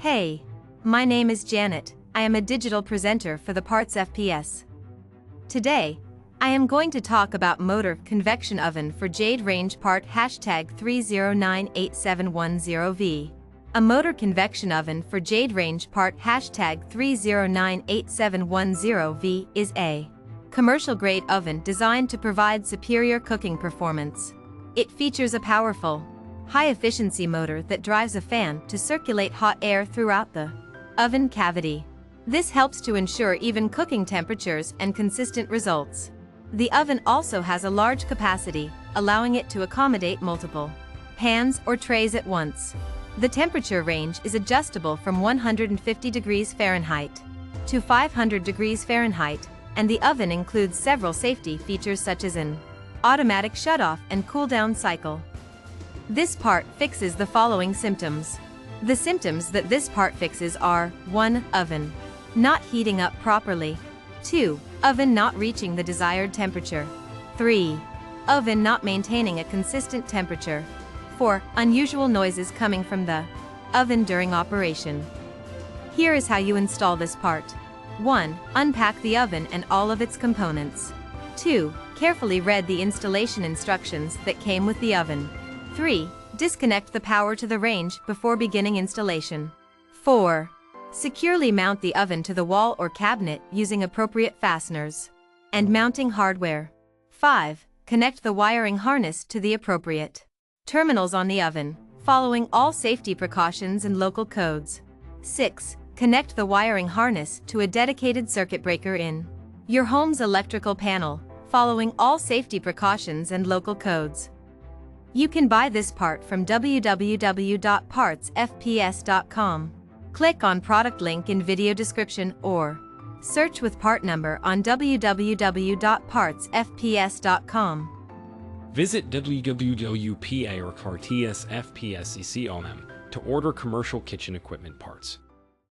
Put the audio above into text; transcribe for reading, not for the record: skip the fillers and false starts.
Hey, my name is Janet. I am a digital presenter for the PartsFPS. Today, I am going to talk about motor convection oven for Jade Range part #3098710V. A motor convection oven for Jade Range part #3098710V is a commercial-grade oven designed to provide superior cooking performance. It features a powerful, high-efficiency motor that drives a fan to circulate hot air throughout the oven cavity. This helps to ensure even cooking temperatures and consistent results. The oven also has a large capacity, allowing it to accommodate multiple pans or trays at once. The temperature range is adjustable from 150 degrees Fahrenheit to 500 degrees Fahrenheit, and the oven includes several safety features such as an automatic shutoff and cool-down cycle. This part fixes the following symptoms. The symptoms that this part fixes are 1. Oven not heating up properly. 2. Oven not reaching the desired temperature. 3. Oven not maintaining a consistent temperature. 4. Unusual noises coming from the oven during operation. Here is how you install this part. 1. Unpack the oven and all of its components. 2. Carefully read the installation instructions that came with the oven. 3. Disconnect the power to the range before beginning installation. 4. Securely mount the oven to the wall or cabinet using appropriate fasteners and mounting hardware. 5. Connect the wiring harness to the appropriate terminals on the oven, following all safety precautions and local codes. 6. Connect the wiring harness to a dedicated circuit breaker in your home's electrical panel, following all safety precautions and local codes. You can buy this part from www.partsfps.com. Click on product link in video description or search with part number on www.partsfps.com. Visit www.partsfps.com to order commercial kitchen equipment parts.